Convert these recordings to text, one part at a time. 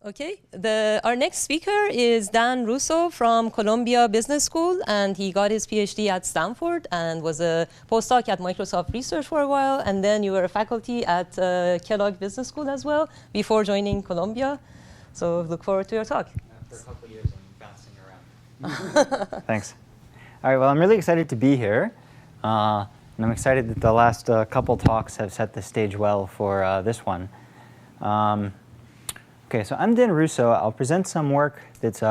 Okay, our next speaker is Dan Russo from Columbia Business School, and he got his PhD at Stanford and was a postdoc at Microsoft Research for a while, and then you were a faculty at Kellogg Business School as well before joining Columbia. So look forward to your talk. For a couple of years, I'm bouncing around. Thanks. All right, well, I'm really excited to be here. And I'm excited that the last couple talks have set the stage well for this one. Okay, so I'm Dan Russo. I'll present some work that's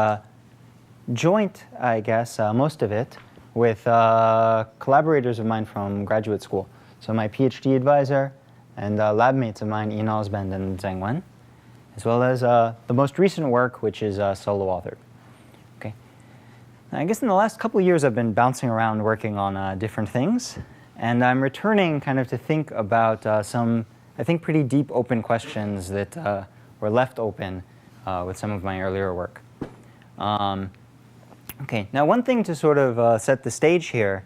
joint, I guess, most of it, with collaborators of mine from graduate school. So my PhD advisor and lab mates of mine, Ian Osband and Zheng Wen, as well as the most recent work, which is solo authored. Okay. I guess in the last couple of years, I've been bouncing around working on different things. And I'm returning kind of to think about some, I think, pretty deep open questions that were left open with some of my earlier work. Okay, now one thing to sort of set the stage here,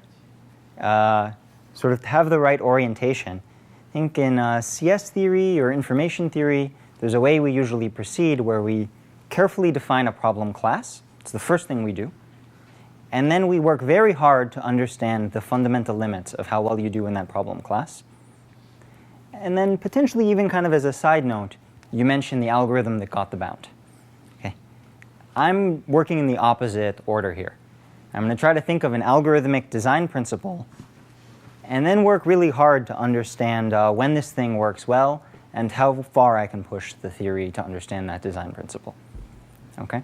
sort of have the right orientation. I think in CS theory or information theory, there's a way we usually proceed where we carefully define a problem class. It's the first thing we do. And then we work very hard to understand the fundamental limits of how well you do in that problem class. And then potentially even kind of as a side note, you mentioned the algorithm that got the bound. Okay. I'm working in the opposite order here. I'm going to try to think of an algorithmic design principle and then work really hard to understand when this thing works well and how far I can push the theory to understand that design principle. Okay?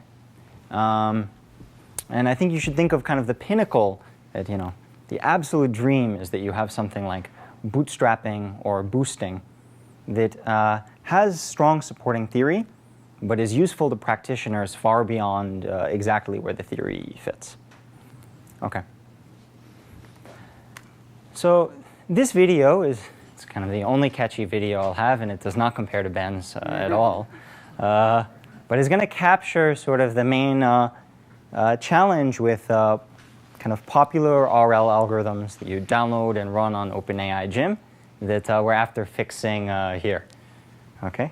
And I think you should think of kind of the pinnacle that, the absolute dream is that you have something like bootstrapping or boosting that has strong supporting theory, but is useful to practitioners far beyond exactly where the theory fits. Okay. So this video it's kind of the only catchy video I'll have, and it does not compare to Ben's at all. But it's going to capture sort of the main challenge with kind of popular RL algorithms that you download and run on OpenAI Gym that we're after fixing here. Okay.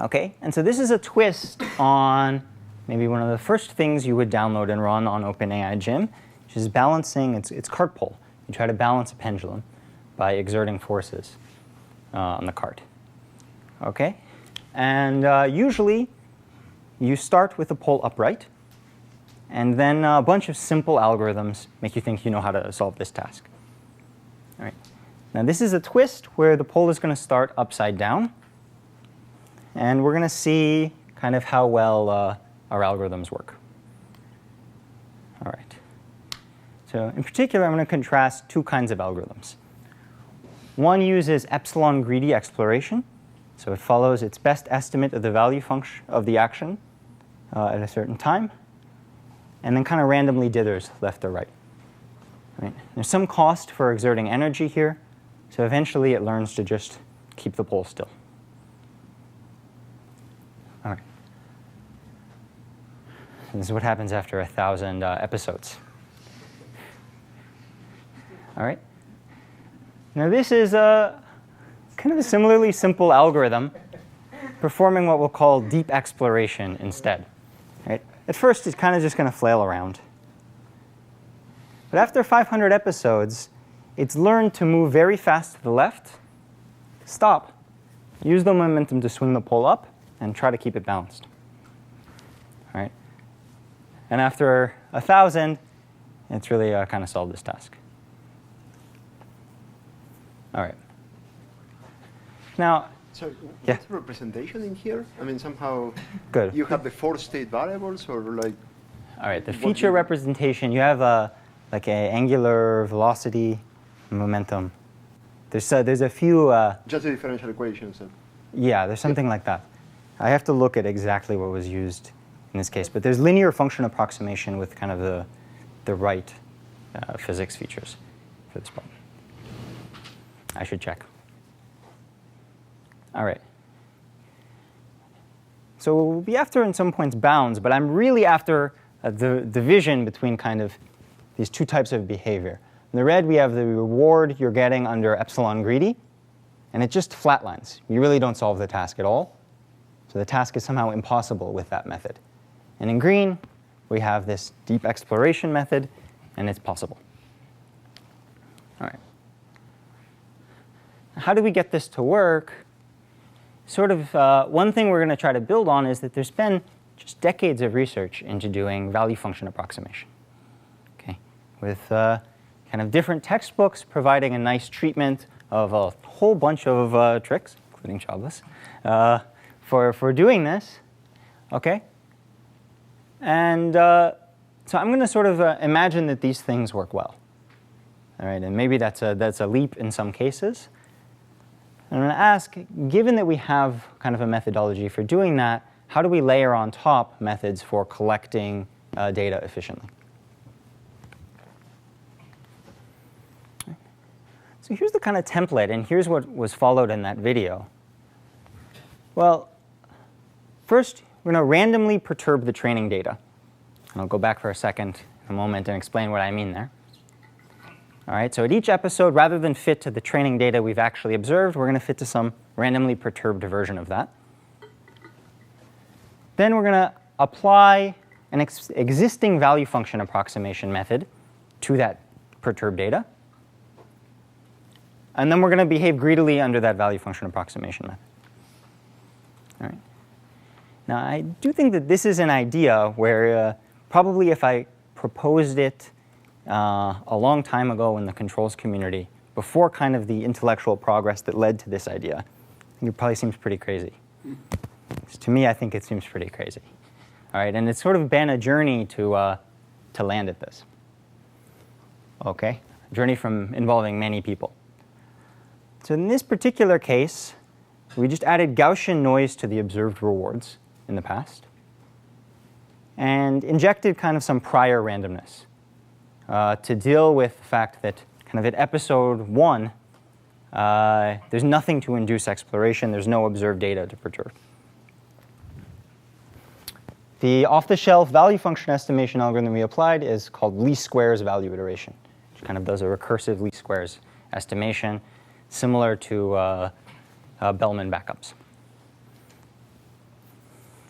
Okay, and so this is a twist on maybe one of the first things you would download and run on OpenAI Gym, which is balancing, it's cart pull. You try to balance a pendulum by exerting forces on the cart. Okay, and usually you start with the pull upright, and then a bunch of simple algorithms make you think you know how to solve this task. All right. Now this is a twist where the pull is going to start upside down, and we're going to see kind of how well our algorithms work. All right. So in particular, I'm going to contrast two kinds of algorithms. One uses epsilon greedy exploration, so it follows its best estimate of the value function of the action at a certain time, and then kind of randomly dithers left or right. Right. There's some cost for exerting energy here, so eventually it learns to just keep the pull still. All right. This is what happens after 1,000 episodes. All right. Now this is kind of a similarly simple algorithm performing what we'll call deep exploration instead. Right. At first, it's kind of just going to flail around. But after 500 episodes, it's learned to move very fast to the left, stop, use the momentum to swing the pull up, and try to keep it balanced. All right. And after 1,000, it's really kind of solved this task. All right. Now, so yeah. what's the representation in here? I mean, somehow Good. You have the 4 state variables, or like? All right. The feature representation, you have like a angular velocity, momentum. There's a few. Just the differential equations. Yeah, there's something like that. I have to look at exactly what was used in this case, but there's linear function approximation with kind of the right physics features for this problem. I should check. All right. So we'll be after, in some points, bounds, but I'm really after the division between kind of these two types of behavior. In the red, we have the reward you're getting under epsilon greedy, and it just flatlines. You really don't solve the task at all. So the task is somehow impossible with that method. And in green, we have this deep exploration method, and it's possible. All right. How do we get this to work? Sort of one thing we're going to try to build on is that there's been just decades of research into doing value function approximation. Okay, with kind of different textbooks providing a nice treatment of a whole bunch of tricks, including jobless, for doing this. Okay, and so I'm going to sort of imagine that these things work well. All right, and maybe that's a leap in some cases. I'm going to ask, given that we have kind of a methodology for doing that, how do we layer on top methods for collecting data efficiently? So here's the kind of template, and here's what was followed in that video. Well, first, we're going to randomly perturb the training data. And I'll go back for a second in a moment and explain what I mean there. All right, so at each episode, rather than fit to the training data we've actually observed, we're going to fit to some randomly perturbed version of that. Then we're going to apply an existing value function approximation method to that perturbed data. And then we're going to behave greedily under that value function approximation method. All right. Now, I do think that this is an idea where probably if I proposed it a long time ago in the controls community, before kind of the intellectual progress that led to this idea, I think it probably seems pretty crazy. To me, I think it seems pretty crazy. All right, and it's sort of been a journey to land at this. Okay, a journey from involving many people. So in this particular case, we just added Gaussian noise to the observed rewards in the past and injected kind of some prior randomness to deal with the fact that kind of at episode 1, there's nothing to induce exploration. There's no observed data to perturb. The off-the-shelf value function estimation algorithm we applied is called least squares value iteration, which kind of does a recursive least squares estimation, similar to Bellman backups.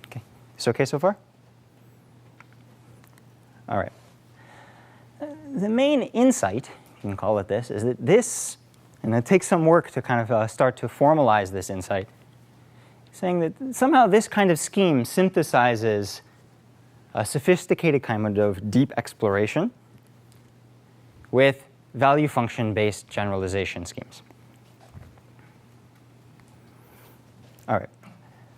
Okay, is it okay so far? All right. The main insight, if you can call it this, is that this, and it takes some work to kind of start to formalize this insight, saying that somehow this kind of scheme synthesizes a sophisticated kind of deep exploration with value function-based generalization schemes. All right.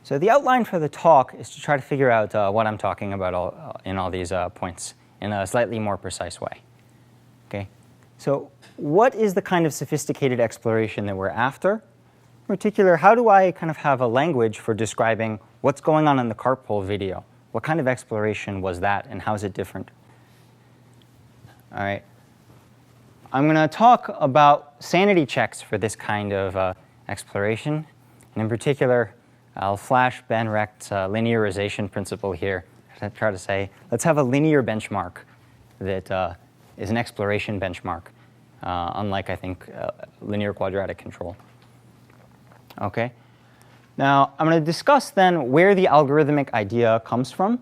So the outline for the talk is to try to figure out what I'm talking about in all these points in a slightly more precise way. Okay. So what is the kind of sophisticated exploration that we're after? In particular, how do I kind of have a language for describing what's going on in the cartpole video? What kind of exploration was that, and how is it different? All right. I'm going to talk about sanity checks for this kind of exploration. And in particular, I'll flash Ben Recht's linearization principle here to try to say, let's have a linear benchmark that is an exploration benchmark, unlike, I think, linear quadratic control. Okay. Now, I'm going to discuss then where the algorithmic idea comes from.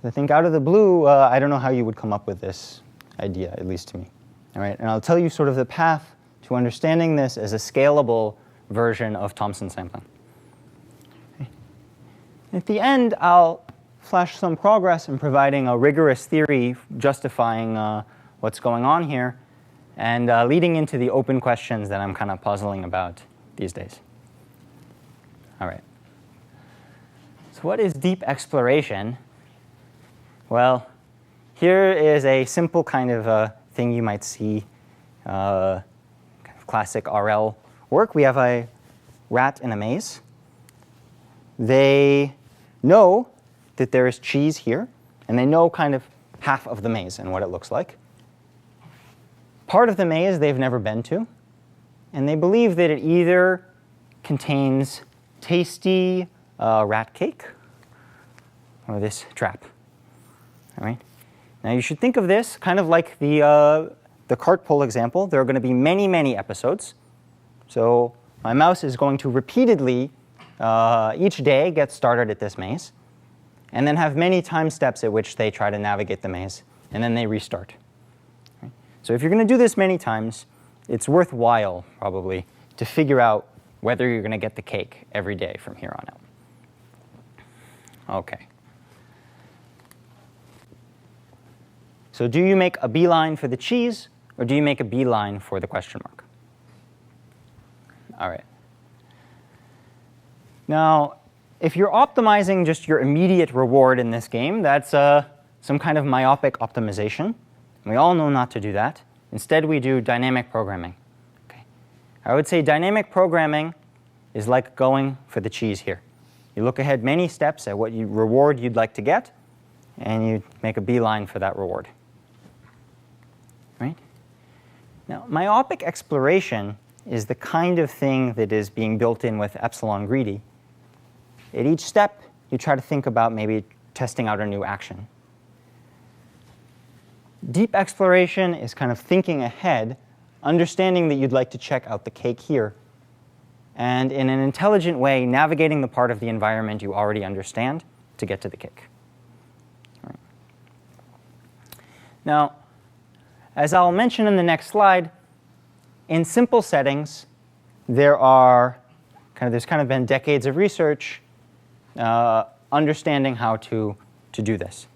I think out of the blue, I don't know how you would come up with this idea, at least to me. All right. And I'll tell you sort of the path to understanding this as a scalable version of Thompson sampling. Okay. At the end, I'll flash some progress in providing a rigorous theory justifying what's going on here and leading into the open questions that I'm kind of puzzling about these days. All right. So what is deep exploration? Well, here is a simple kind of thing you might see, kind of classic RL work. We have a rat in a maze. They know that there is cheese here, and they know kind of half of the maze and what it looks like. Part of the maze they've never been to, and they believe that it either contains tasty rat cake or this trap. All right. Now you should think of this kind of like the cartpole example. There are going to be many, many episodes. So my mouse is going to repeatedly each day gets started at this maze, and then have many time steps at which they try to navigate the maze, and then they restart. Right? So if you're going to do this many times, it's worthwhile, probably, to figure out whether you're going to get the cake every day from here on out. Okay. So do you make a beeline for the cheese, or do you make a beeline for the question mark? All right. Now, if you're optimizing just your immediate reward in this game, that's some kind of myopic optimization. We all know not to do that. Instead, we do dynamic programming. Okay. I would say dynamic programming is like going for the cheese here. You look ahead many steps at what reward you'd like to get, and you make a beeline for that reward. Right? Now, myopic exploration is the kind of thing that is being built in with epsilon greedy. At each step, you try to think about maybe testing out a new action. Deep exploration is kind of thinking ahead, understanding that you'd like to check out the cake here, and in an intelligent way, navigating the part of the environment you already understand to get to the cake. Right. Now, as I'll mention in the next slide, in simple settings, there's kind of been decades of research understanding how to do this.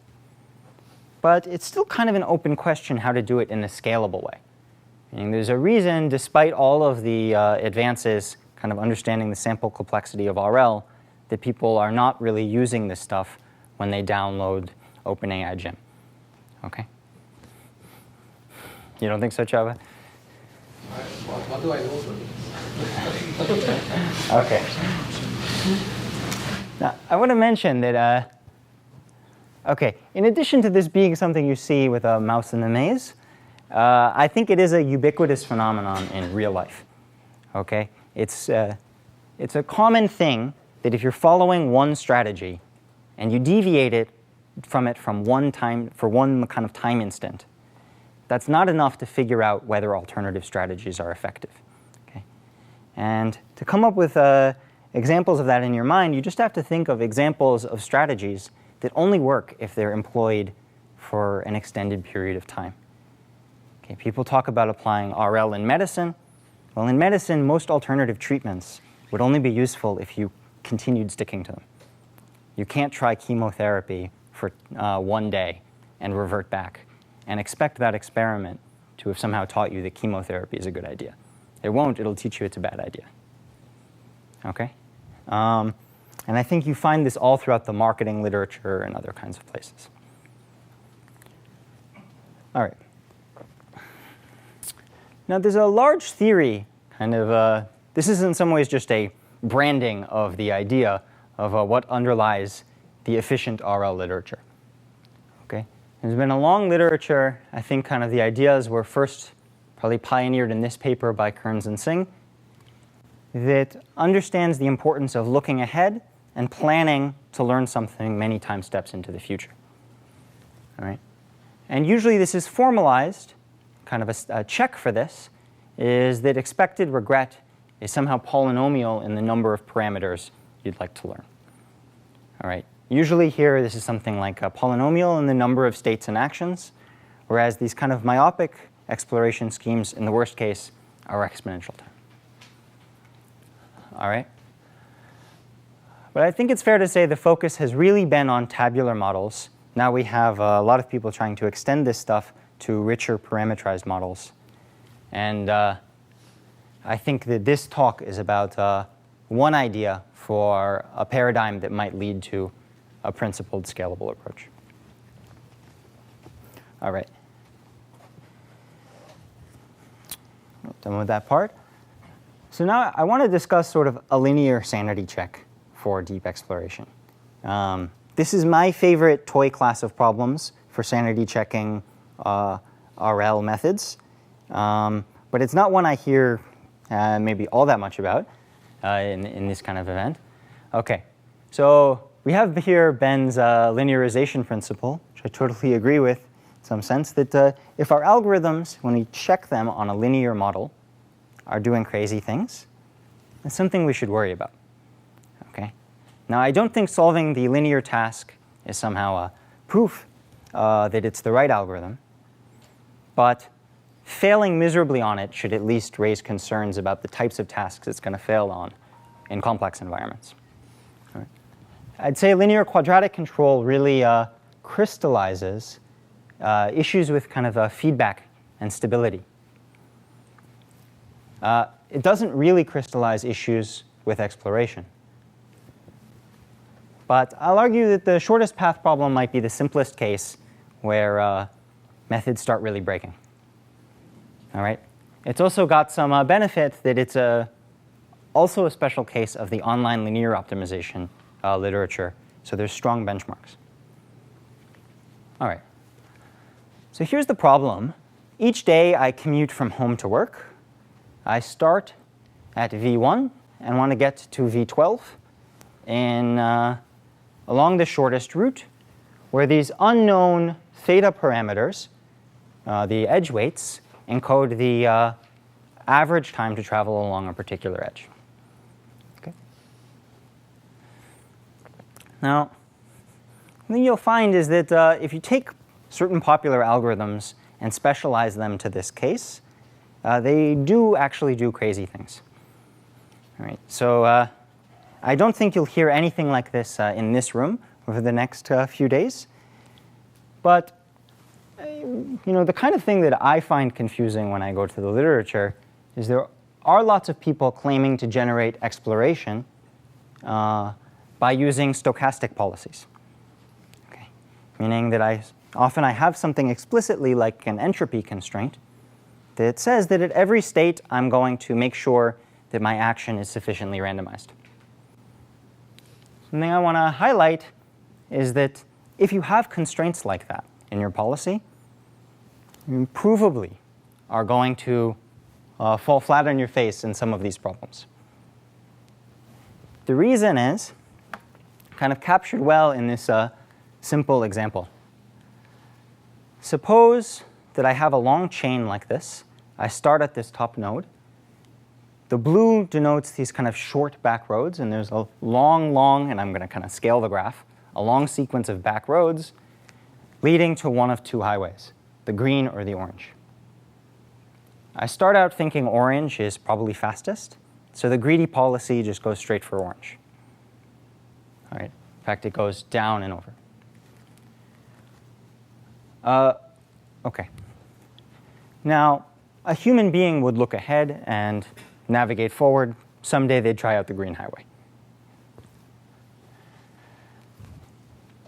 But it's still kind of an open question how to do it in a scalable way. And there's a reason, despite all of the advances, kind of understanding the sample complexity of RL, that people are not really using this stuff when they download OpenAI Gym. Okay? You don't think so, Chava? What do I do for this? Okay. Now, I want to mention that, in addition to this being something you see with a mouse in the maze, I think it is a ubiquitous phenomenon in real life. Okay? It's a common thing that if you're following one strategy and you deviate from one kind of time instant, that's not enough to figure out whether alternative strategies are effective. Okay? And to come up with examples of that in your mind, you just have to think of examples of strategies that only work if they're employed for an extended period of time. Okay, people talk about applying RL in medicine. Well, in medicine, most alternative treatments would only be useful if you continued sticking to them. You can't try chemotherapy for 1 day and revert back and expect that experiment to have somehow taught you that chemotherapy is a good idea. It won't. It'll teach you it's a bad idea. Okay? And I think you find this all throughout the marketing literature and other kinds of places. All right. Now, there's a large theory, this is in some ways just a branding of the idea of what underlies the efficient RL literature. Okay? There's been a long literature. I think kind of the ideas were first probably pioneered in this paper by Kearns and Singh that understands the importance of looking ahead and planning to learn something many time steps into the future. All right? And usually this is formalized. Kind of a check for this is that expected regret is somehow polynomial in the number of parameters you'd like to learn. All right. Usually here, this is something like a polynomial in the number of states and actions, whereas these kind of myopic exploration schemes, in the worst case, are exponential time. All right. But I think it's fair to say the focus has really been on tabular models. Now we have a lot of people trying to extend this stuff to richer parameterized models. And I think that this talk is about one idea for a paradigm that might lead to a principled scalable approach. All right. Done with that part. So now I want to discuss sort of a linear sanity check for deep exploration. This is my favorite toy class of problems for sanity checking RL methods, but it's not one I hear maybe all that much about in this kind of event. Okay, so we have here Ben's linearization principle, which I totally agree with in some sense, that if our algorithms, when we check them on a linear model, are doing crazy things, it's something we should worry about. Okay, Now, I don't think solving the linear task is somehow a proof that it's the right algorithm, but failing miserably on it should at least raise concerns about the types of tasks it's going to fail on in complex environments. All right. I'd say linear quadratic control really crystallizes issues with kind of feedback and stability. It doesn't really crystallize issues with exploration. But I'll argue that the shortest path problem might be the simplest case where methods start really breaking. All right. It's also got some benefit that it's also a special case of the online linear optimization literature. So there's strong benchmarks. All right. So here's the problem. Each day I commute from home to work. I start at V1 and want to get to V12 along the shortest route, where these unknown theta parameters, the edge weights, encode the average time to travel along a particular edge. Okay. Now, the thing you'll find is that if you take certain popular algorithms and specialize them to this case, they do actually do crazy things. All right. So I don't think you'll hear anything like this in this room over the next few days. But the kind of thing that I find confusing when I go to the literature is there are lots of people claiming to generate exploration by using stochastic policies. Okay. Meaning that often I have something explicitly like an entropy constraint that says that at every state I'm going to make sure that my action is sufficiently randomized. Something I want to highlight is that if you have constraints like that in your policy, you provably are going to fall flat on your face in some of these problems. The reason is kind of captured well in this simple example. Suppose that I have a long chain like this. I start at this top node. The blue denotes these kind of short back roads, and there's a long, and I'm going to kind of scale the graph, a long sequence of back roads leading to one of two highways, the green or the orange. I start out thinking orange is probably fastest, so the greedy policy just goes straight for orange. All right. In fact, it goes down and over. OK. Now, a human being would look ahead and navigate forward. Someday they'd try out the green highway.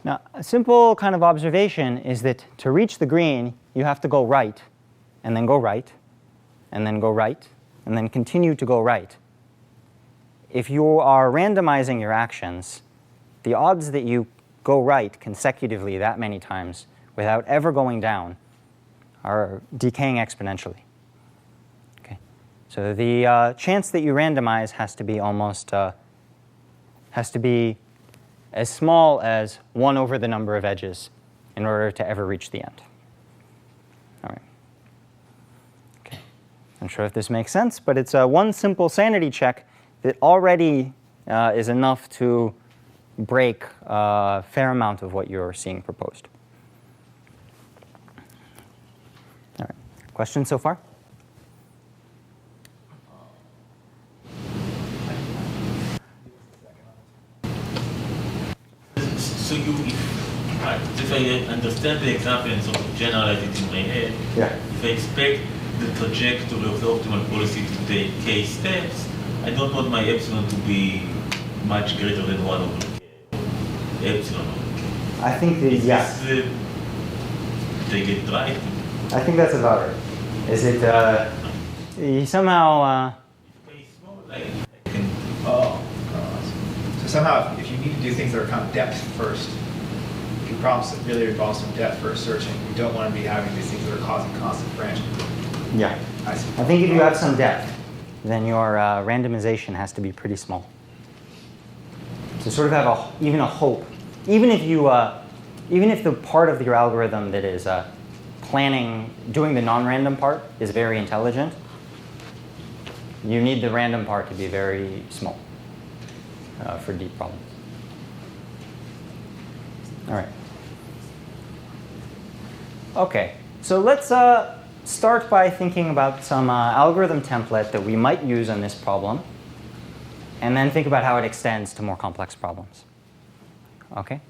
Now, a simple kind of observation is that to reach the green, you have to go right, and then go right, and then go right, and then continue to go right. If you are randomizing your actions, the odds that you go right consecutively that many times without ever going down are decaying exponentially. Okay. So the chance that you randomize has to be as small as 1 over the number of edges in order to ever reach the end. All right. Okay. I'm not sure if this makes sense, but it's one simple sanity check that already is enough to break a fair amount of what you're seeing proposed. All right. Questions so far? So if I understand the example and sort of generalize it in my head, if I expect the trajectory of the optimal policy to take k steps, I don't want my epsilon to be much greater than 1 over epsilon. I think Did I get it right? I think that's about right. Is it somehow? Very small, like I can. So somehow, if you need to do things that are kind of depth first, if your problems really involve some depth first searching, you don't want to be having these things that are causing constant branching. Yeah. I see. I think if you have some depth, then your randomization has to be pretty small. To sort of have even a hope, even if the part of your algorithm that is doing the non-random part is very intelligent, you need the random part to be very small for deep problems. All right. Okay, so let's start by thinking about some algorithm template that we might use on this problem, and then think about how it extends to more complex problems. Okay?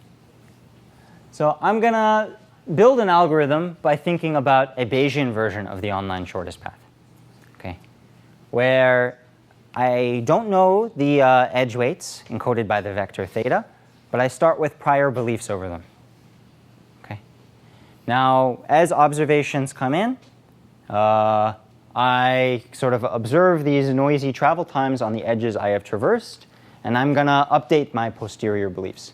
So I'm going to build an algorithm by thinking about a Bayesian version of the online shortest path, okay, where I don't know the edge weights encoded by the vector theta, but I start with prior beliefs over them. Okay. Now, as observations come in, I sort of observe these noisy travel times on the edges I have traversed, and I'm going to update my posterior beliefs.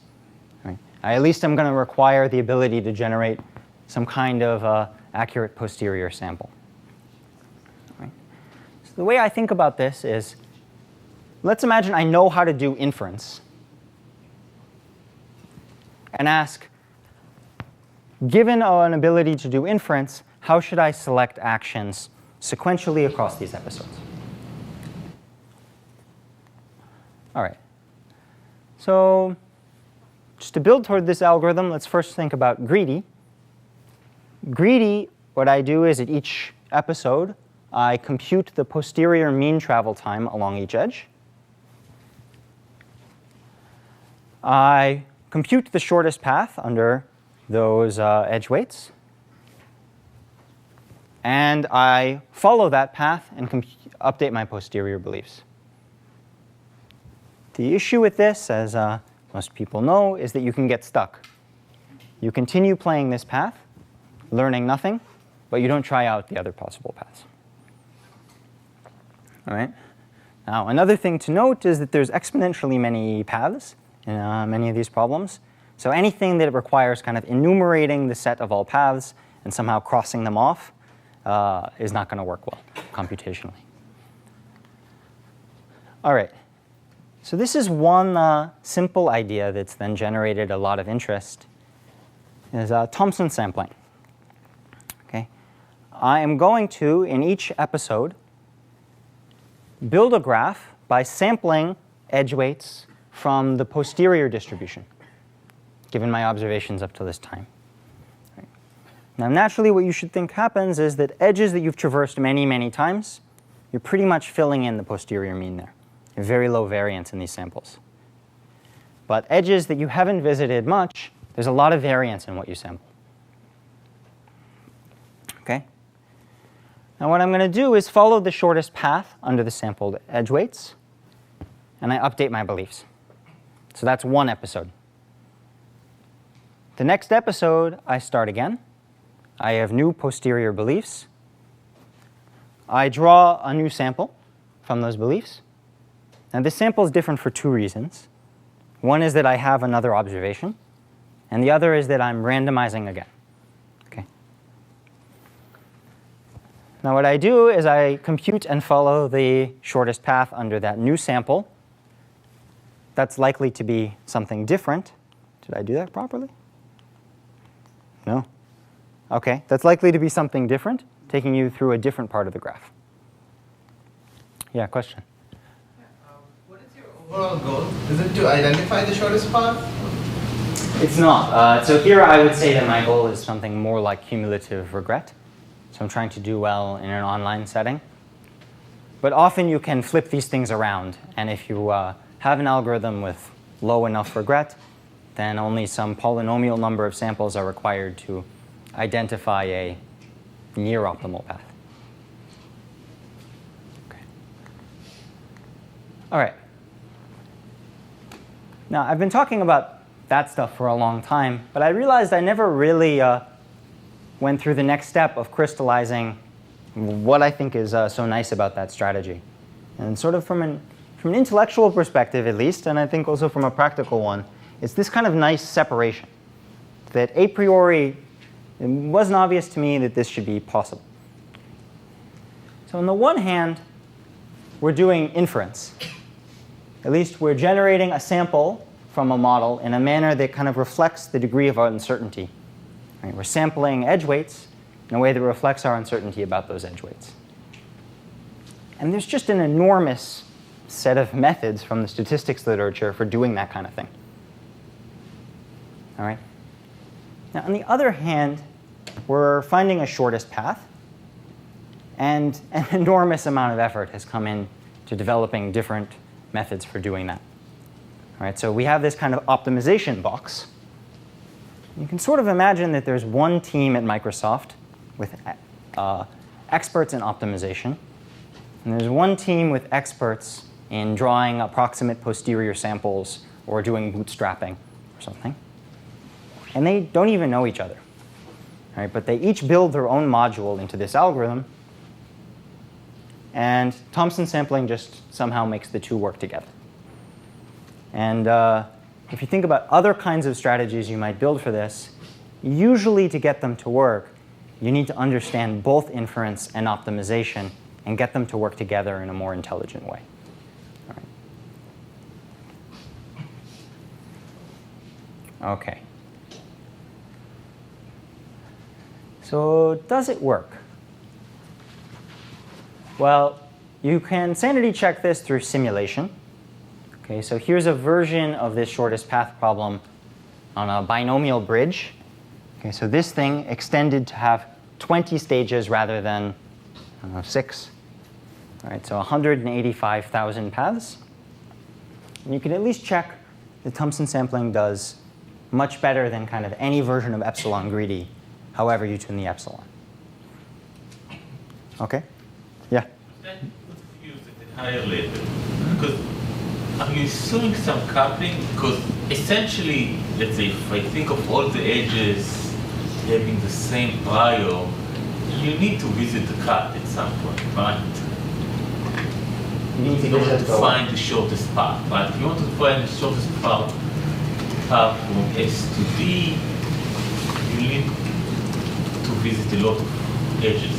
Right? At least I'm going to require the ability to generate some kind of accurate posterior sample. Right? So the way I think about this is, let's imagine I know how to do inference and ask, given an ability to do inference, how should I select actions sequentially across these episodes? All right. So just to build toward this algorithm, let's first think about greedy. Greedy, what I do is at each episode, I compute the posterior mean travel time along each edge. I compute the shortest path under those edge weights. And I follow that path and update my posterior beliefs. The issue with this, as most people know, is that you can get stuck. You continue playing this path, learning nothing, but you don't try out the other possible paths. All right? Now, another thing to note is that there's exponentially many paths in many of these problems. So anything that requires kind of enumerating the set of all paths and somehow crossing them off is not going to work well computationally. All right. So this is one simple idea that's then generated a lot of interest, is Thompson sampling. Okay. I am going to, in each episode, build a graph by sampling edge weights from the posterior distribution, given my observations up to this time. Right. Now, naturally, what you should think happens is that edges that you've traversed many, many times, you're pretty much filling in the posterior mean there. You have very low variance in these samples. But edges that you haven't visited much, there's a lot of variance in what you sample. Okay? Now, what I'm going to do is follow the shortest path under the sampled edge weights, and I update my beliefs. So that's one episode. The next episode, I start again. I have new posterior beliefs. I draw a new sample from those beliefs. Now, this sample is different for two reasons. One is that I have another observation, and the other is that I'm randomizing again. Okay. Now, what I do is I compute and follow the shortest path under that new sample. That's likely to be something different. Did I do that properly? No? OK, that's likely to be something different, taking you through a different part of the graph. Yeah, question? What is your overall goal? Is it to identify the shortest path? It's not. So here I would say that my goal is something more like cumulative regret. So I'm trying to do well in an online setting. But often you can flip these things around. And if you have an algorithm with low enough regret, then only some polynomial number of samples are required to identify a near optimal path. Okay. All right. Now, I've been talking about that stuff for a long time, but I realized I never really went through the next step of crystallizing what I think is so nice about that strategy. And sort of from an intellectual perspective, at least, and I think also from a practical one, it's this kind of nice separation that a priori it wasn't obvious to me that this should be possible. So on the one hand, we're doing inference. At least we're generating a sample from a model in a manner that kind of reflects the degree of our uncertainty. Right? We're sampling edge weights in a way that reflects our uncertainty about those edge weights. And there's just an enormous set of methods from the statistics literature for doing that kind of thing. All right? Now, on the other hand, we're finding a shortest path, and an enormous amount of effort has come into developing different methods for doing that. All right, so we have this kind of optimization box. You can sort of imagine that there's one team at Microsoft with experts in optimization, and there's one team with experts in drawing approximate posterior samples or doing bootstrapping or something. And they don't even know each other. Right, but they each build their own module into this algorithm, and Thompson sampling just somehow makes the two work together. And if you think about other kinds of strategies you might build for this, usually to get them to work, you need to understand both inference and optimization and get them to work together in a more intelligent way. All right. OK. So does it work? Well, you can sanity check this through simulation. Okay, so here's a version of this shortest path problem on a binomial bridge. Okay, so this thing extended to have 20 stages rather than 6. All right, so 185,000 paths. And you can at least check that Thompson sampling does much better than kind of any version of epsilon greedy, however you tune the epsilon. OK? Yeah? I'm confused at the higher level. Because are you assuming some coupling? Because essentially, let's say, if I think of all the edges having the same prior, you need to visit the cut at some point, right? You need to in order to visit find the shortest path, right? If you want to find the shortest path from S to D, you need to visit a lot of edges.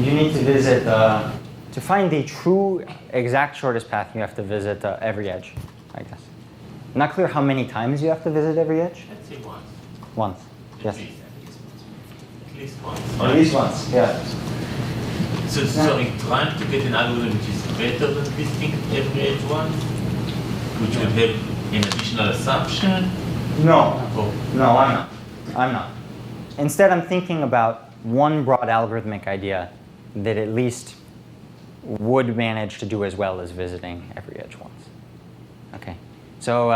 You need to visit, to find the true exact shortest path, you have to visit every edge, I guess. Not clear how many times you have to visit every edge? Let's say once. Once, yes. At least once. At least once, yeah. So I'm trying to get an algorithm which is better than visiting every edge once, which would have an additional assumption. No, Oh. no, I'm not. Instead, I'm thinking about one broad algorithmic idea that at least would manage to do as well as visiting every edge once. Okay, so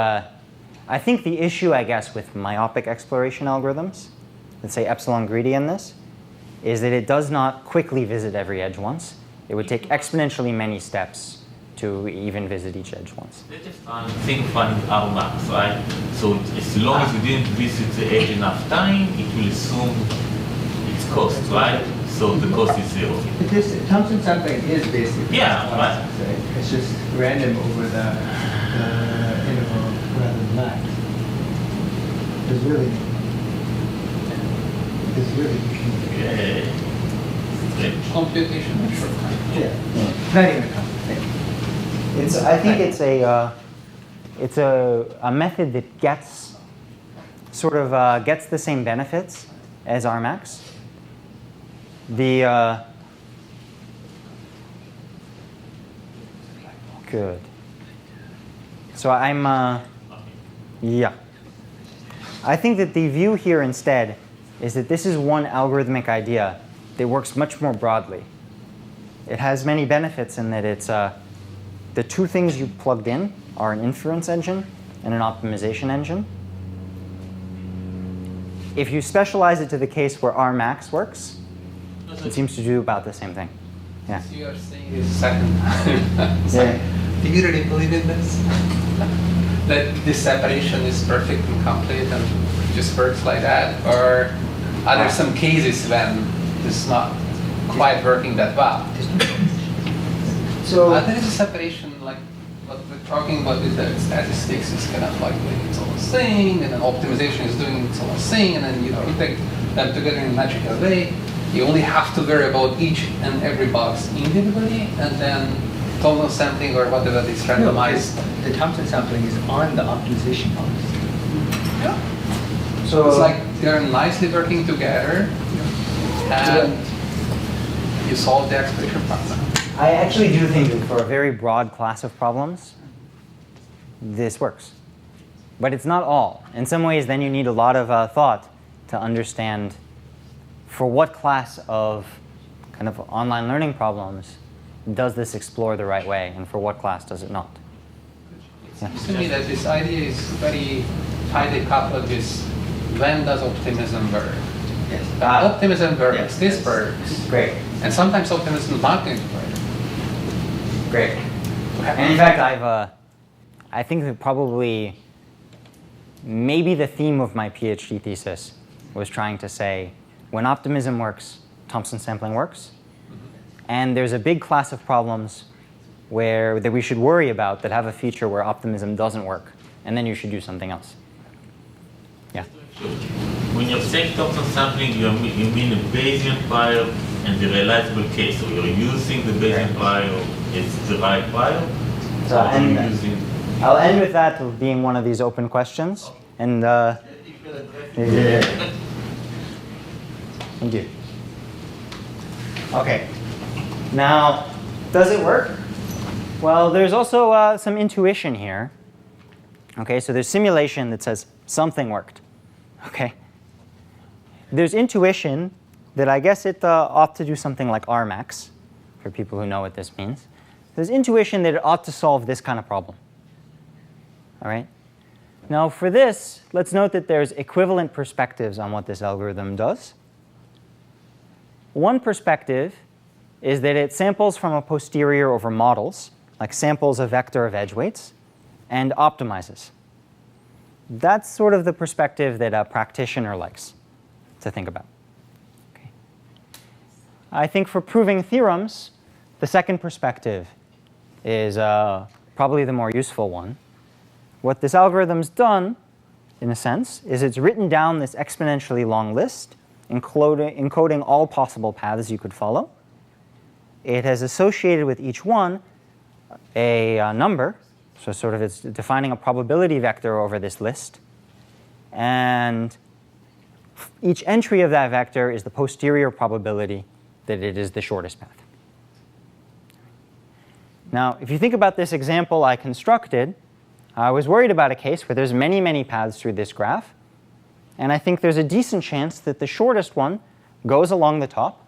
I think the issue, I guess, with myopic exploration algorithms, let's say epsilon greedy in this, is that it does not quickly visit every edge once. It would take exponentially many steps to even visit each edge once. Let's just think finding Rmax, right? So as long as you didn't visit the edge enough time, it will assume its cost, right? So the cost is 0. But this Thompson sampling is basically Yeah, right. It's just random over the interval rather than max. There's really Computational shortcut. yeah, not even complicated. I think it's a method that gets sort of gets the same benefits as Rmax. Good. So yeah. I think that the view here instead is that this is one algorithmic idea that works much more broadly. It has many benefits in that it's the two things you plugged in are an inference engine and an optimization engine. If you specialize it to the case where Rmax works, it seems to do about the same thing. Yeah. You are saying this second time. Yeah. Do you really believe in this? That this separation is perfectly complete and just works like that? Or are there some cases when it's not quite working that well? So There is a separation, like what we're talking about is that statistics is kind of like doing its own thing, and then optimization is doing its own thing, and then you take them together in a magical way. You only have to worry about each and every box individually, and then Thompson sampling or whatever is randomized. The Thompson sampling is on the optimization box. Yeah. So It's like they're nicely working together, and you solve the exploration problem. I actually do think that for a very broad class of problems, this works. But it's not all. In some ways, then you need a lot of thought to understand for what class of kind of online learning problems does this explore the right way, and for what class does it not? It seems to me that this idea is very tightly coupled with when does optimism work? Yes. Optimism works, yes, this yes. works. Great. And sometimes optimism is not going to work. Great. And in fact, I think that probably maybe the theme of my PhD thesis was trying to say when optimism works, Thompson sampling works. And there's a big class of problems that we should worry about that have a feature where optimism doesn't work. And then you should do something else. Yeah. When you're saying Thompson sampling, you mean a Bayesian prior and the realizable case. So you're using the Bayesian prior as the right prior. So I'll end with that being one of these open questions. And thank you. Okay. Now, does it work? Well, there's also some intuition here. Okay, so there's simulation that says something worked. Okay. There's intuition that I guess it ought to do something like Rmax, for people who know what this means. There's intuition that it ought to solve this kind of problem. All right? Now, for this, let's note that there's equivalent perspectives on what this algorithm does. One perspective is that it samples from a posterior over models, like samples a vector of edge weights, and optimizes. That's sort of the perspective that a practitioner likes to think about. Okay. I think for proving theorems, the second perspective is probably the more useful one. What this algorithm's done, in a sense, is it's written down this exponentially long list, encoding all possible paths you could follow. It has associated with each one a number, so sort of it's defining a probability vector over this list. And each entry of that vector is the posterior probability that it is the shortest path. Now, if you think about this example I constructed, I was worried about a case where there's many, many paths through this graph. And I think there's a decent chance that the shortest one goes along the top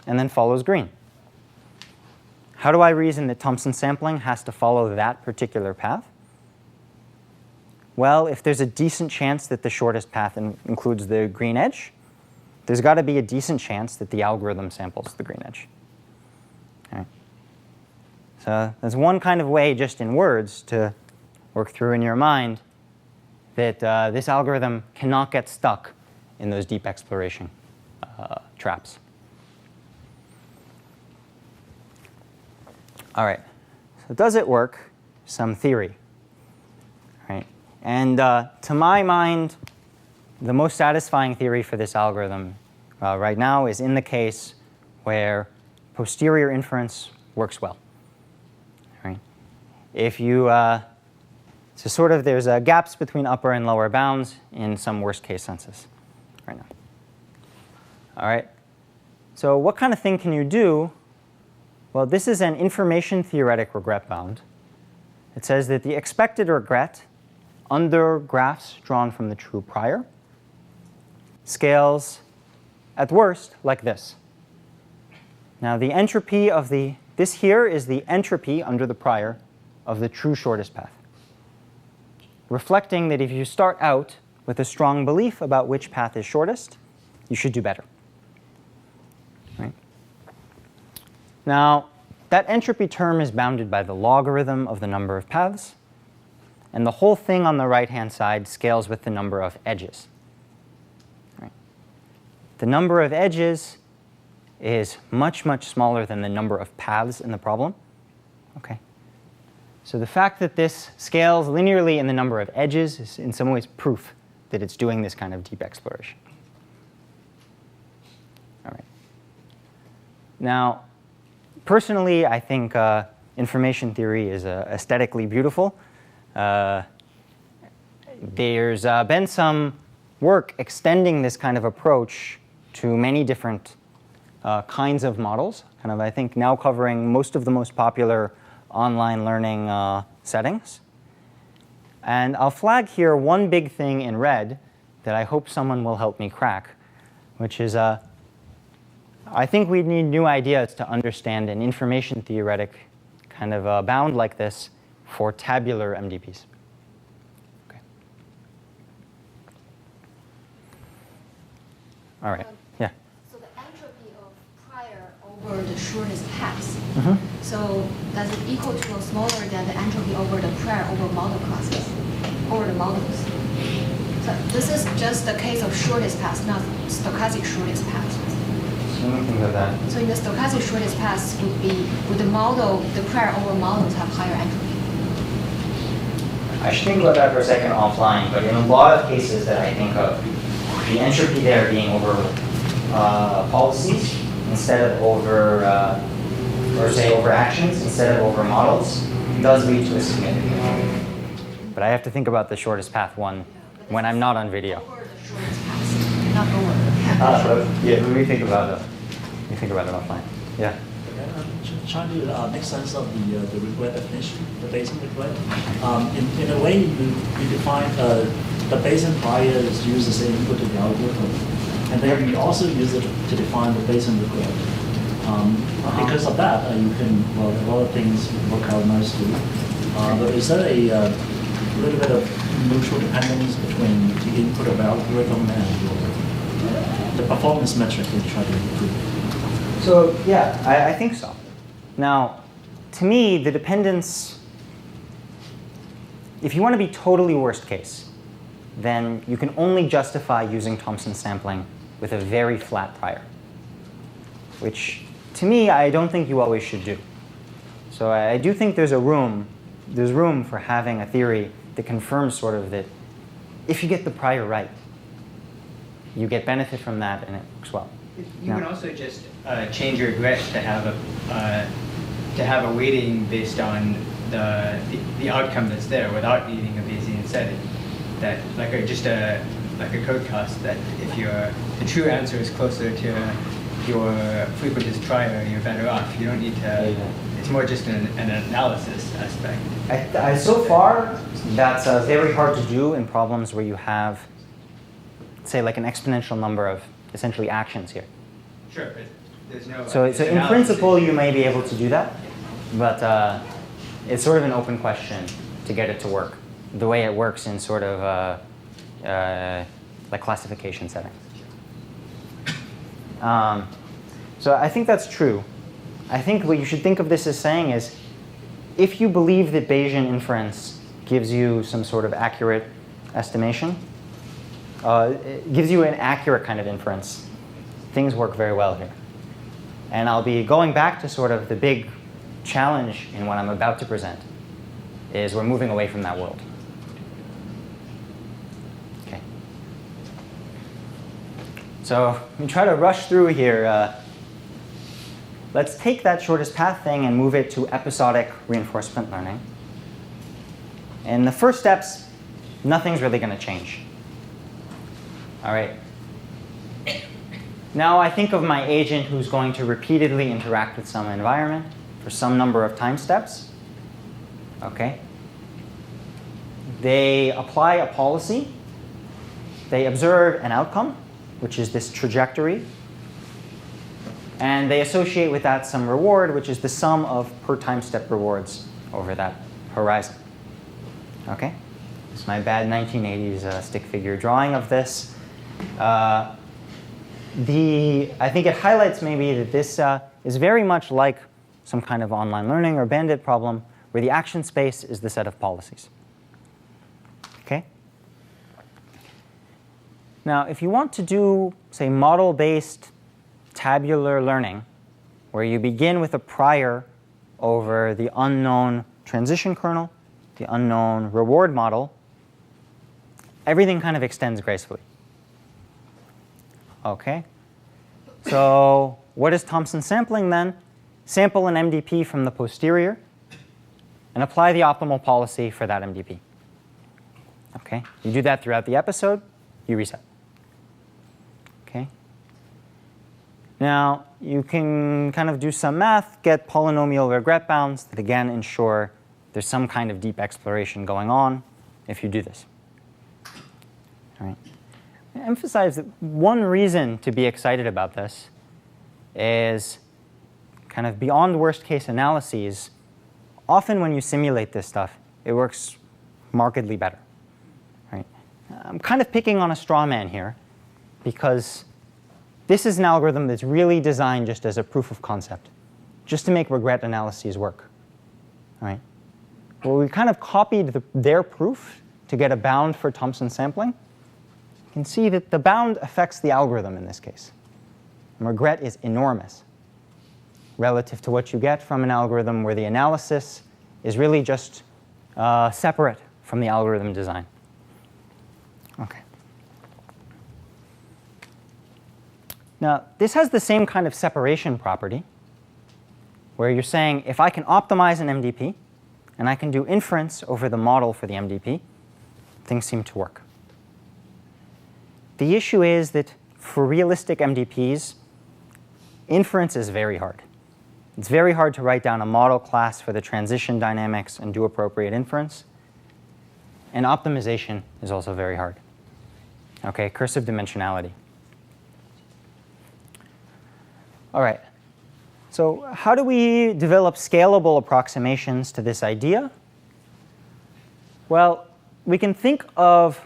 and then follows green. How do I reason that Thompson sampling has to follow that particular path? Well, if there's a decent chance that the shortest path includes the green edge, there's got to be a decent chance that the algorithm samples the green edge. Okay. So there's one kind of way, just in words, to work through in your mind that this algorithm cannot get stuck in those deep exploration traps. All right, so does it work? Some theory. Right? And to my mind, the most satisfying theory for this algorithm right now is in the case where posterior inference works well. Right? If you, so sort of there's gaps between upper and lower bounds in some worst case senses right now. All right, so what kind of thing can you do? Well, this is an information theoretic regret bound. It says that the expected regret under graphs drawn from the true prior scales at worst like this. Now, the entropy of this here is the entropy under the prior of the true shortest path, reflecting that if you start out with a strong belief about which path is shortest, you should do better. Right? Now, that entropy term is bounded by the logarithm of the number of paths, and the whole thing on the right-hand side scales with the number of edges. Right? The number of edges is much, much smaller than the number of paths in the problem. Okay? So the fact that this scales linearly in the number of edges is in some ways proof that it's doing this kind of deep exploration. All right. Now, personally, I think information theory is aesthetically beautiful. There's been some work extending this kind of approach to many different kinds of models, kind of, I think, now covering most of the most popular online learning settings. And I'll flag here one big thing in red that I hope someone will help me crack, which is I think we need new ideas to understand an information theoretic kind of bound like this for tabular MDPs. Okay. All right. Yeah. So the entropy of prior over the shortest path. Mhm. So does it equal to or smaller than the entropy over the prior over model classes, over the models? So this is just the case of shortest path, not stochastic shortest path. So let me think of that. So in the stochastic shortest path would the model, the prior over models have higher entropy? I should think about that for a second offline, but in a lot of cases that I think of, the entropy there being over policies instead of over, or say over actions instead of over models, does lead to a significant. But I have to think about the shortest path one when I'm not on video. Over the shortest path, not over. Yeah, let me think about it. Let me think about it offline. Yeah. Trying to make sense of the regret definition, the Bayesian regret. In a way, you define the Bayesian priors use the same input to the algorithm, and then you also use it to define the Bayesian regret. Because of that, you can, well, a lot of things work out nicely. But is there a little bit of mutual dependence between the input of the algorithm and the performance metric that you try to improve? So yeah, I think so. Now, to me, the dependence, if you want to be totally worst case, then you can only justify using Thompson sampling with a very flat prior, which to me, I don't think you always should do. So I do think there's room for having a theory that confirms sort of that if you get the prior right, you get benefit from that and it works well. You can also just change your regret to have a weighting based on the outcome that's there without needing a Bayesian setting. That like a code cost that if the true answer is closer to your frequentist prior, you're better off. You don't need to. Yeah. It's more just an analysis aspect. So far, that's very hard to do in problems where you have, say, like an exponential number of essentially actions here. Sure, but there's no. So in principle, you may be able to do that, but it's sort of an open question to get it to work the way it works in sort of like classification settings. So I think that's true. I think what you should think of this as saying is, if you believe that Bayesian inference gives you some sort of accurate estimation, it gives you an accurate kind of inference, things work very well here. And I'll be going back to sort of the big challenge in what I'm about to present, is we're moving away from that world. Okay. So we try to rush through here. Let's take that shortest path thing and move it to episodic reinforcement learning. In the first steps, nothing's really going to change. All right. Now I think of my agent who's going to repeatedly interact with some environment for some number of time steps. Okay. They apply a policy. They observe an outcome, which is this trajectory. And they associate with that some reward, which is the sum of per time step rewards over that horizon. Okay? It's my bad 1980s stick figure drawing of this. I think it highlights maybe that this is very much like some kind of online learning or bandit problem where the action space is the set of policies. Okay? Now, if you want to do, say, model-based tabular learning, where you begin with a prior over the unknown transition kernel, the unknown reward model, everything kind of extends gracefully. Okay? So what is Thompson sampling then? Sample an MDP from the posterior and apply the optimal policy for that MDP. Okay? You do that throughout the episode, you reset. Okay? Now, you can kind of do some math, get polynomial regret bounds that again ensure there's some kind of deep exploration going on if you do this. All right. I emphasize that one reason to be excited about this is kind of beyond worst case analyses. Often when you simulate this stuff, it works markedly better. Right? I'm kind of picking on a straw man here because this is an algorithm that's really designed just as a proof of concept, just to make regret analyses work. All right? Well, we kind of copied their proof to get a bound for Thompson sampling. You can see that the bound affects the algorithm in this case. And regret is enormous relative to what you get from an algorithm where the analysis is really just separate from the algorithm design. Okay. Now, this has the same kind of separation property, where you're saying if I can optimize an MDP, and I can do inference over the model for the MDP, things seem to work. The issue is that for realistic MDPs, inference is very hard. It's very hard to write down a model class for the transition dynamics and do appropriate inference. And optimization is also very hard. Okay, cursive dimensionality. All right. So how do we develop scalable approximations to this idea? Well, we can think of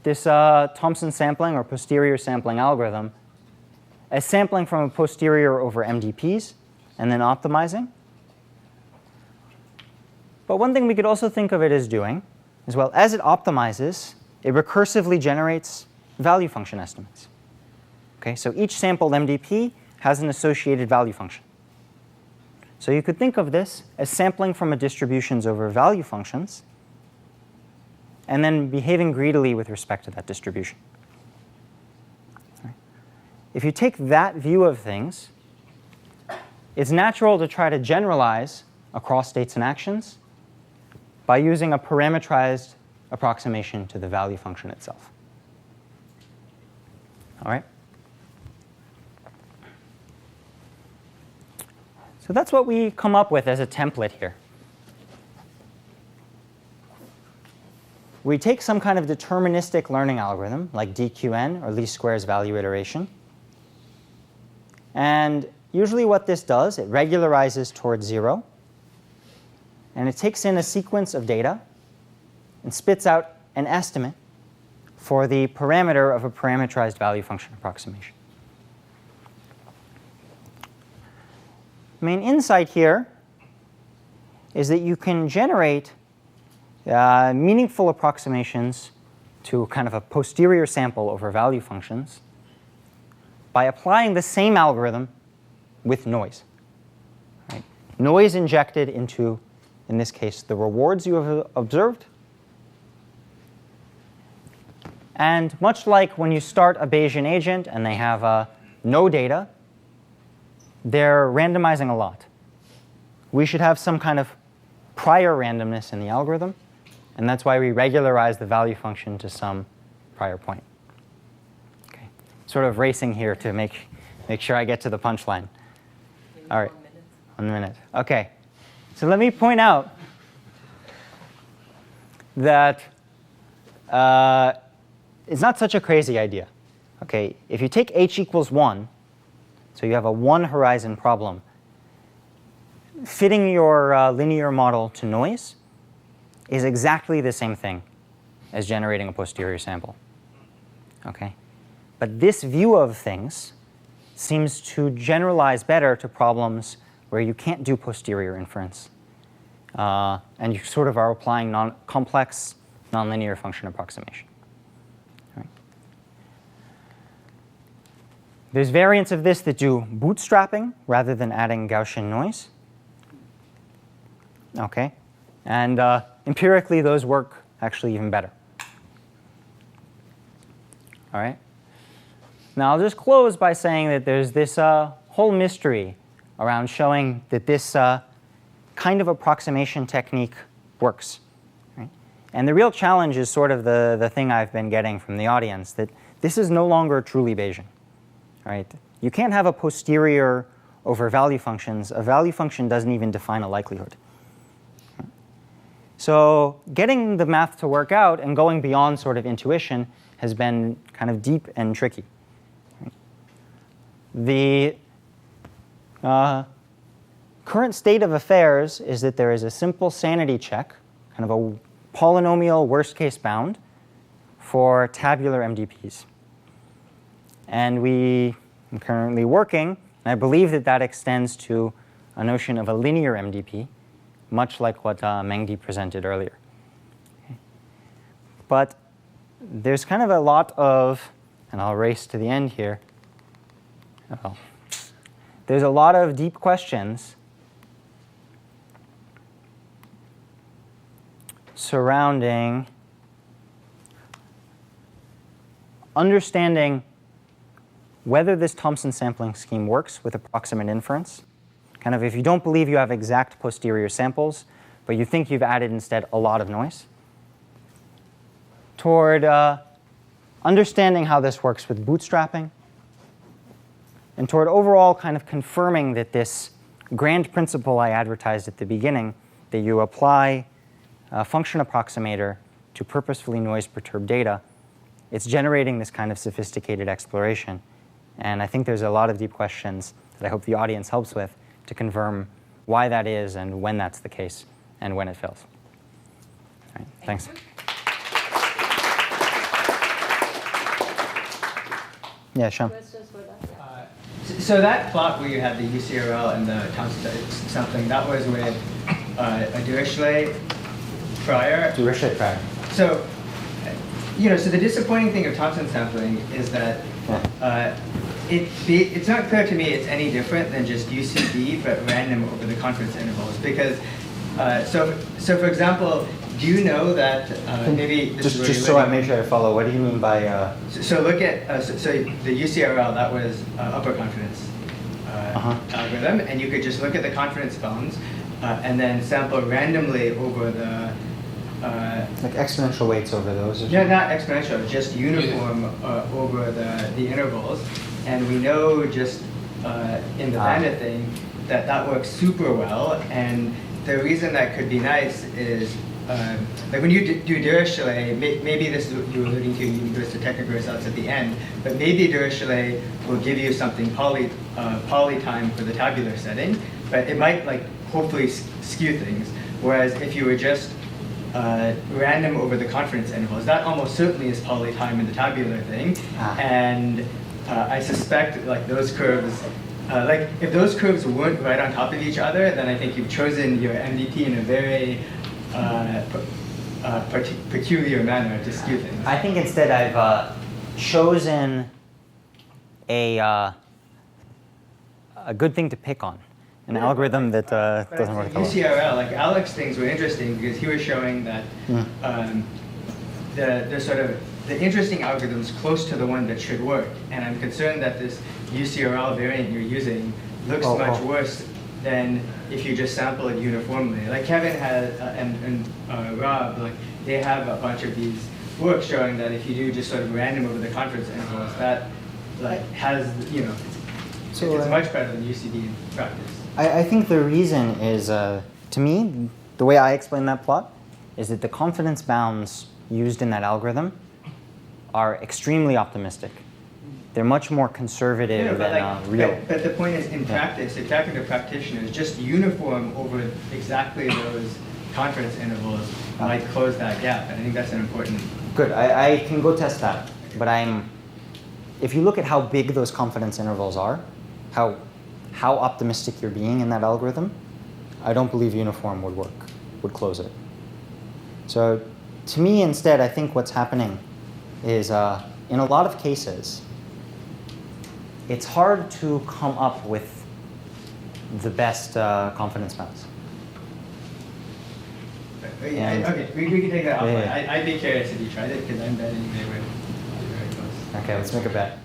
this Thompson sampling or posterior sampling algorithm as sampling from a posterior over MDPs and then optimizing. But one thing we could also think of it as doing is, well, as it optimizes, it recursively generates value function estimates. Okay, so each sampled MDP has an associated value function. So you could think of this as sampling from a distributions over value functions and then behaving greedily with respect to that distribution. Right. If you take that view of things, it's natural to try to generalize across states and actions by using a parametrized approximation to the value function itself. All right? So that's what we come up with as a template here. We take some kind of deterministic learning algorithm, like DQN, or least squares value iteration. And usually what this does, it regularizes towards 0. And it takes in a sequence of data and spits out an estimate for the parameter of a parametrized value function approximation. Main insight here is that you can generate meaningful approximations to kind of a posterior sample over value functions by applying the same algorithm with noise. Right? Noise injected into, in this case, the rewards you have observed. And much like when you start a Bayesian agent and they have no data, they're randomizing a lot. We should have some kind of prior randomness in the algorithm, and that's why we regularize the value function to some prior point. Okay. Sort of racing here to make sure I get to the punchline. All right, 1 minute. Okay, so let me point out that it's not such a crazy idea. Okay, if you take h equals 1, so you have a one horizon problem, fitting your linear model to noise is exactly the same thing as generating a posterior sample. Okay? But this view of things seems to generalize better to problems where you can't do posterior inference. And you sort of are applying complex nonlinear function approximation. There's variants of this that do bootstrapping rather than adding Gaussian noise. Okay, and empirically those work actually even better. All right. Now I'll just close by saying that there's this whole mystery around showing that this kind of approximation technique works. Right? And the real challenge is sort of the thing I've been getting from the audience, that this is no longer truly Bayesian. Right? You can't have a posterior over value functions. A value function doesn't even define a likelihood. So getting the math to work out and going beyond sort of intuition has been kind of deep and tricky. The current state of affairs is that there is a simple sanity check, kind of a polynomial worst case bound for tabular MDPs. And we are currently working, and I believe that that extends to a notion of a linear MDP, much like what Mengdi presented earlier. But there's kind of a lot of, and I'll race to the end here, there's a lot of deep questions surrounding understanding whether this Thompson sampling scheme works with approximate inference. Kind of if you don't believe you have exact posterior samples, but you think you've added instead a lot of noise. Toward understanding how this works with bootstrapping, and toward overall kind of confirming that this grand principle I advertised at the beginning, that you apply a function approximator to purposefully noise-perturbed data, it's generating this kind of sophisticated exploration. And I think there's a lot of deep questions that I hope the audience helps with to confirm why that is and when that's the case and when it fails. All right, thanks. Yeah, Sean. So that plot where you had the UCRL and the Thompson sampling, that was with a Dirichlet prior. Dirichlet prior. So, so the disappointing thing of Thompson sampling is that it's not clear to me it's any different than just UCD but random over the confidence intervals, because so for example, do you know that maybe this is just so I make sure I follow, what do you mean by so look at so the UCRL, that was upper confidence algorithm, and you could just look at the confidence bounds and then sample randomly over the like exponential weights over those? Or yeah, not exponential, just uniform over the intervals. And we know just in the bandit thing that works super well. And the reason that could be nice is like when you do Dirichlet, maybe this is what you were alluding to, you can go to technical results at the end, but maybe Dirichlet will give you something poly time for the tabular setting, but it might like hopefully skew things. Whereas if you were just random over the confidence intervals, that almost certainly is poly time in the tabular thing. And I suspect like those curves, like if those curves weren't right on top of each other, then I think you've chosen your MDP in a very peculiar manner to skew things. I think instead I've chosen a good thing to pick on. An algorithm that doesn't work. UCRL, like Alex things were interesting because he was showing that the sort of the interesting algorithms close to the one that should work, and I'm concerned that this UCRL variant you're using looks much worse than if you just sample it uniformly. Like Kevin has and Rob, like they have a bunch of these works showing that if you do just sort of random over the confidence intervals, that like has it's much better than UCD in practice. I think the reason is, to me, the way I explain that plot is that the confidence bounds used in that algorithm are extremely optimistic. They're much more conservative than real. But the point is, in practice, if talking to practitioners, just uniform over exactly those confidence intervals might close that gap, and I think that's an important. Good, I can go test that, but if you look at how big those confidence intervals are, how optimistic you're being in that algorithm, I don't believe uniform would close it. So to me, instead, I think what's happening is in a lot of cases, it's hard to come up with the best confidence bounds. Okay, we can take that offline. Yeah. I'd be curious if you tried it, because I'm betting they would be very close. Okay, let's make a bet.